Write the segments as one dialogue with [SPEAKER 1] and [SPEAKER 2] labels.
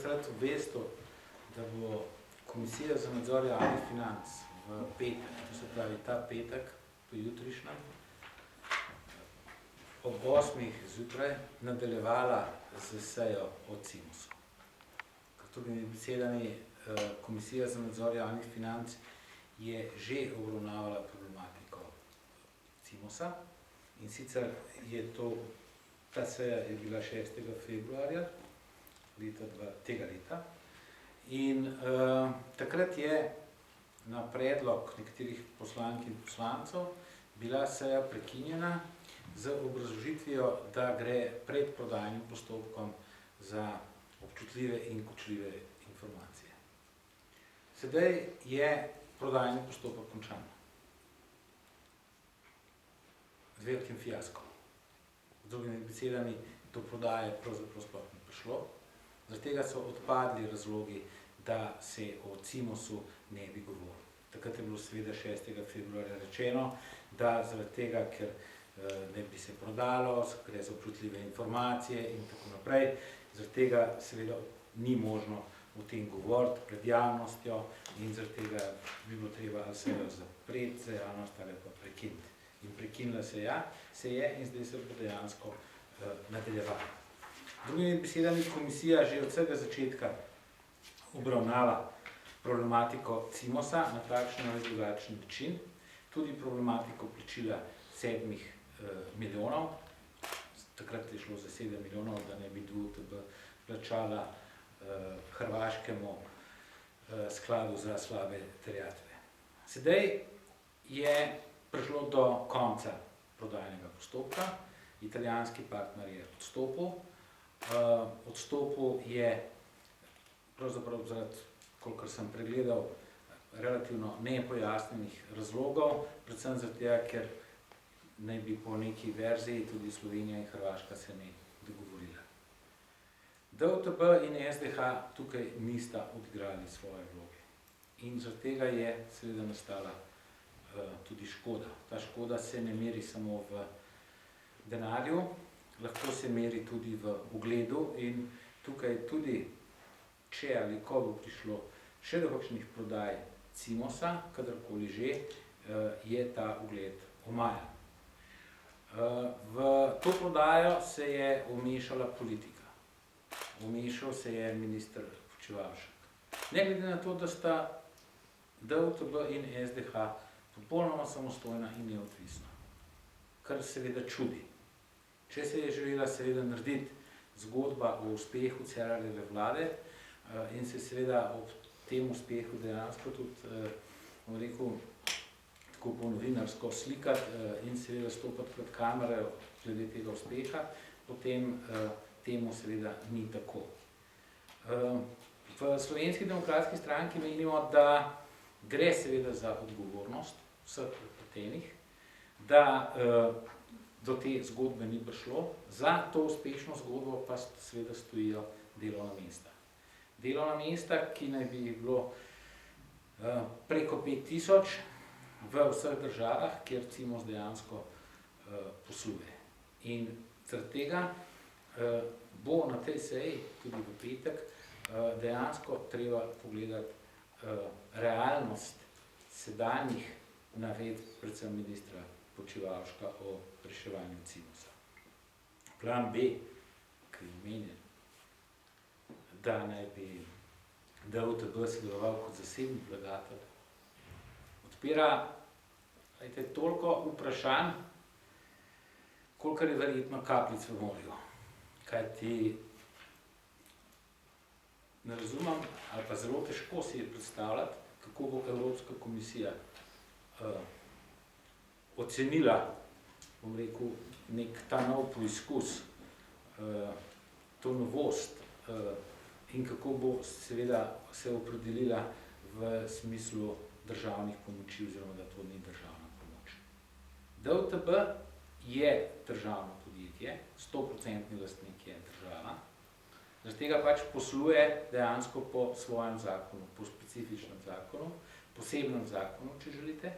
[SPEAKER 1] rad obvestil, da bo Komisija za nadzor javnih financ v petek, to se pravi ta petek, pojutrišnjem, ob 8. zjutraj nadaljevala z sejo o Cimosu. Ker drugimi besedami, Komisija za nadzor javnih financ je že obravnavala problematiko Cimosa, in sicer je ta seja je bila 6. februarja tega leta. In takrat je na predlog nekaterih poslank in poslancev bila seja prekinjena z obrazložitvijo, da gre pred prodajnim postopkom za občutljive in kočljive informacije. Sedaj je prodajni postopek končan. Z velikim fiaskom. Z drugimi besedami, do prodaje pravzaprav sploh ni prišlo. Zaradi tega so odpadli razlogi, da se o Cimosu ne bi govorilo. Takrat je bilo seveda 6. februarja rečeno, da zaradi tega, ker ne bi se prodalo, gre za občutljive informacije in tako naprej, zaradi tega seveda ni možno o tem govoriti pred javnostjo in zaradi tega bi bilo treba ali sejo zapreti za javnost ali pa prekiniti. In prekinila se je in zdaj se bo dejansko nadaljevala. Drugimi besedami, komisija že od vsega začetka obravnava problematiko Cimosa na takšen ali drugačen način, tudi problematiko plačila 7 milijonov, takrat je šlo za 7 milijonov, da ne bi DUTB plačala hrvaškemu skladu za slabe terjatve. Sedaj je prišlo do konca prodajnega postopka, italijanski partner je odstopil. Odstopil je pravzaprav zaradi, kolikor sem pregledal, relativno nepojasnjenih razlogov, predvsem zaradi tega, ker naj bi po neki verziji tudi Slovenija in Hrvaška se ne dogovorila. DUTB in SDH tukaj nista odigrali svoje vloge. In zaradi tega je seveda nastala tudi škoda. Ta škoda se ne meri samo v denarju, lahko se meri tudi v ugledu in tukaj tudi, če ali ko bo prišlo še do kakšnih prodaj Cimosa, kadarkoli že, je ta ugled omajan. V to prodajo se je vmešala politika. Vmešal se je minister Počivalšek. Ne glede na to, da sta DUTB in SDH popolnoma samostojna in neodvisna, kar seveda čudi. Če se je želela seveda narediti zgodba o uspehu Cerarjeve vlade in se seveda ob tem uspehu dejansko tudi, bom rekel, tako po novinarsko slikati in seveda stopati pred kamere glede tega uspeha, potem temu seveda ni tako. V Slovenski demokratski stranki menimo, da gre seveda za odgovornost vseh vpletenih, da do te zgodbe ni prišlo, za to uspešno zgodbo pa seveda stojijo delovna mesta. Delovna mesta, ki naj bi jih bilo preko 5000 v vseh državah, kjer Cimos dejansko posluje. In zaradi tega bo na tej seji, tudi v petek, dejansko treba pogledati realnost sedanjih navedb, predvsem ministra Počivalška o reševanju Cimosa. Plan B, ki je omenjen, da naj bi DUTB sodeloval kot zasebni vlagatelj, odpira toliko vprašanj, kolikor je verjetno kapljic v morju. Kajti ne razumem, ali pa zelo težko si je predstavljati, kako bo Evropska komisija ocenila, bom rekel, nek ta nov poizkus, to novost in kako bo seveda se opredelila v smislu državnih pomoči oziroma da to ni državna pomoč. DUTB je državno podjetje, 100% lastnik je država, zaradi tega pač posluje dejansko po svojem zakonu, po specifičnem zakonu, posebnem zakonu, če želite.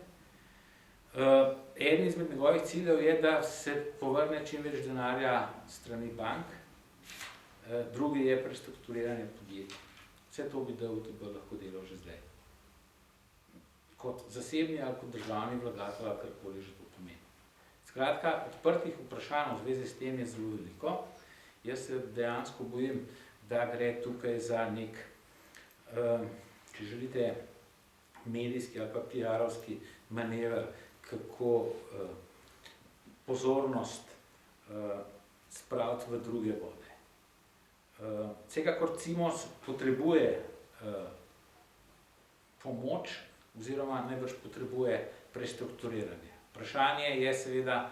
[SPEAKER 1] Eden izmed njegovih ciljev je, da se povrne čim več denarja strani bank drugi je prestrukturiranje podjetij. Vse to bi DUTB lahko delal že zdaj. Kot zasebni ali kot državni vlagatelj, ali karkoli že to pomeni. Skratka, odprtih vprašanj v zvezi s tem je zelo veliko. Jaz se dejansko bojim, da gre tukaj za nek, če želite, medijski ali pa PR-ovski manever, kako pozornost spraviti v druge vode. Vsekakor Cimos potrebuje pomoč oziroma najbrž potrebuje prestrukturiranje. Vprašanje je seveda,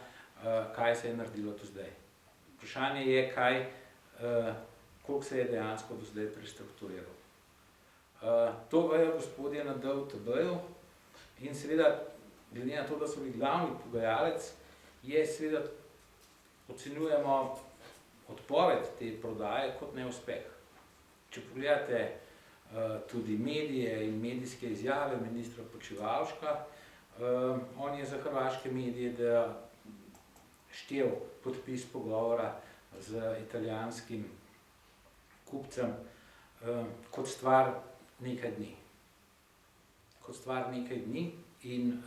[SPEAKER 1] kaj se je naredilo do zdaj. Vprašanje je, koliko se je dejansko do zdaj prestrukturiral. To vejo gospodje na DUTB-ju in seveda, glede na to, da so bili glavni pogajalec, je seveda ocenjujemo odpoved te prodaje kot neuspeh. Če pogledate tudi medije in medijske izjave ministra Počivalška, on je za hrvaške medije štel podpis pogovora z italijanskim kupcem kot stvar nekaj dni. Kot stvar nekaj dni in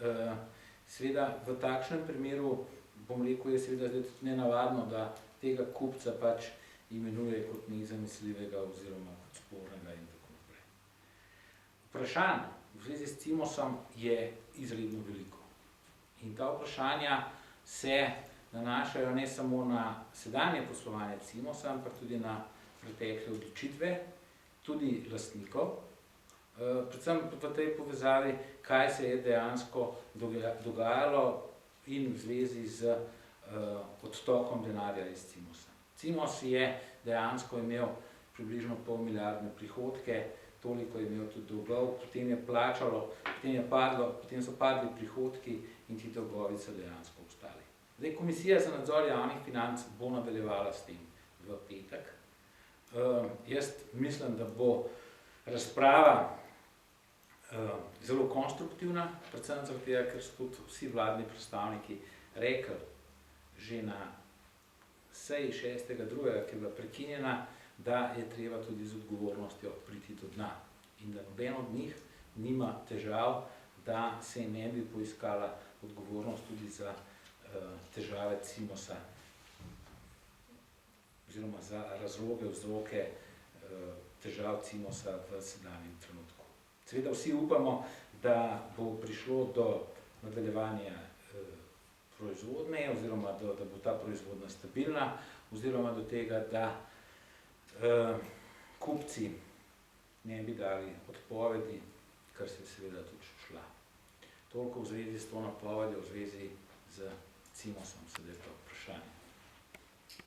[SPEAKER 1] seveda v takšnem primeru, bom rekel, je seveda zdaj tudi nenavadno, da tega kupca pač imenuje kot nezamisljivega oziroma kot spornega in tako naprej. Vprašanj v zvezi s Cimosom je izredno veliko. In ta vprašanja se nanašajo ne samo na sedanje poslovanje Cimosa, ampak tudi na pretekle odločitve, tudi lastnikov, predvsem v tej povezavi, kaj se je dejansko dogajalo in v zvezi z odtokom denarja iz Cimosa. Cimos je dejansko imel približno pol-milijardne prihodke, toliko je imel tudi dolgov, potem so padli prihodki in ti dolgovi so dejansko ostali. Zdaj, Komisija za nadzor javnih financ bo nadaljevala s tem v petek. Jaz mislim, da bo razprava zelo konstruktivna, predvsem zaradi tega, ker so tudi vsi vladni predstavniki rekli že na seji 6.2., ki je bila prekinjena, da je treba tudi z odgovornostjo priti do dna. In da noben od njih nima težav, da se ne bi poiskala odgovornost tudi za težave Cimosa oziroma za razloge, vzroke težav Cimosa v sedanjem trenutku. Seveda vsi upamo, da bo prišlo do nadaljevanja proizvodnje oziroma da bo ta proizvodnja stabilna oziroma do tega, da kupci ne bi dali odpovedi, kar se seveda tudi šla. Toliko v zvezi s to napovedjo, v zvezi z Cimosom.